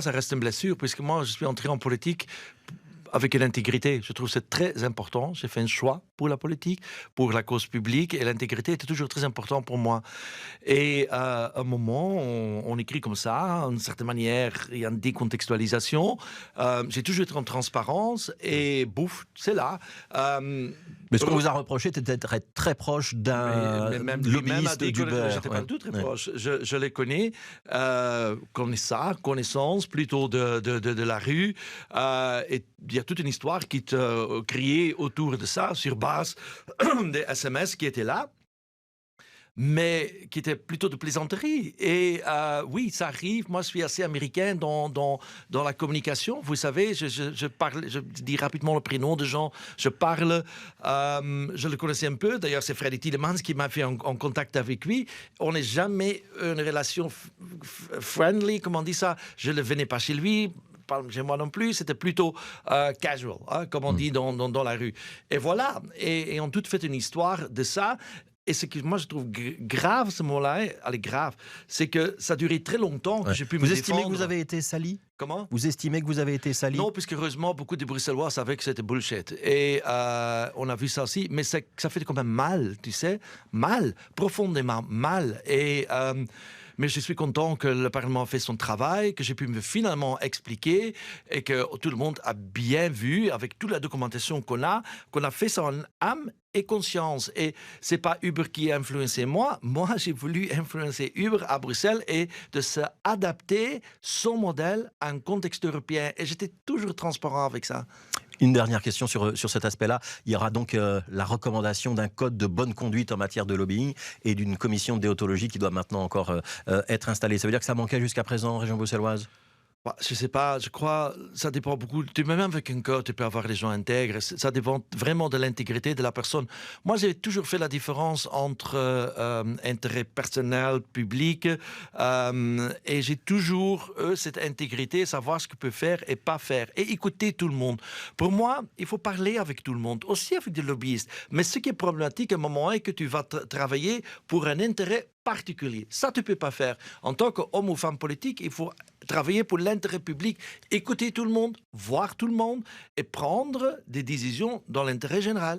Ça reste une blessure, puisque moi, je suis entré en politique avec l'intégrité. Je trouve que c'est très important. J'ai fait un choix pour la politique, pour la cause publique, et l'intégrité était toujours très important pour moi. Et à un moment, on écrit comme ça, d'une certaine manière, il y a une décontextualisation. J'ai toujours été en transparence, et bouf, c'est là. Mais ce qu'on vous a reproché, c'était d'être très proche d'un Même lui-même a lobbyiste dit que d'Uber. j'étais pas Ouais. du tout très Ouais. proche. Je les connais, connaissance plutôt de la rue. Et il y a toute une histoire qui te criait autour de ça, sur base des SMS qui étaient là, mais qui était plutôt de plaisanterie. Et oui, ça arrive. Moi, je suis assez américain dans la communication. Vous savez, je parle, je dis rapidement le prénom de gens. Je parle, je le connaissais un peu. D'ailleurs, c'est Freddy Tielemans qui m'a fait en contact avec lui. On n'est jamais une relation friendly, comment on dit ça. Je ne venais pas chez lui. Pas chez moi non plus, c'était plutôt casual, hein, comme on dit dans la rue. Et voilà, et on tout fait une histoire de ça. Et ce que moi je trouve grave, ce mot-là, allez, grave, c'est que ça a duré très longtemps que Ouais. j'ai pu me Vous défendre. estimez que vous avez été sali? Comment? Vous estimez que vous avez été sali? Non, puisque heureusement, beaucoup de Bruxellois savaient que c'était bullshit. Et on a vu ça aussi, mais ça fait quand même mal, tu sais, mal, profondément mal. Et mais je suis content que le Parlement a fait son travail, que j'ai pu me finalement expliquer et que tout le monde a bien vu, avec toute la documentation qu'on a fait ça en âme et conscience. Et c'est pas Uber qui a influencé moi. Moi, j'ai voulu influencer Uber à Bruxelles et de s'adapter son modèle à un contexte européen. Et j'étais toujours transparent avec ça. Une dernière question sur cet aspect-là. Il y aura donc la recommandation d'un code de bonne conduite en matière de lobbying et d'une commission de déontologie qui doit maintenant encore être installée. Ça veut dire que ça manquait jusqu'à présent en région bruxelloise? Bah, je sais pas, je crois, ça dépend beaucoup. Même avec un code, tu peux avoir des gens intègres. Ça dépend vraiment de l'intégrité de la personne. Moi, j'ai toujours fait la différence entre intérêt personnel, public, et j'ai toujours cette intégrité, savoir ce que peut faire et pas faire, et écouter tout le monde. Pour moi, il faut parler avec tout le monde, aussi avec des lobbyistes. Mais ce qui est problématique à un moment est que tu vas travailler pour un intérêt particulier. Ça, tu peux pas faire. En tant qu'homme ou femme politique, il faut travailler pour l'intérêt public, écouter tout le monde, voir tout le monde et prendre des décisions dans l'intérêt général.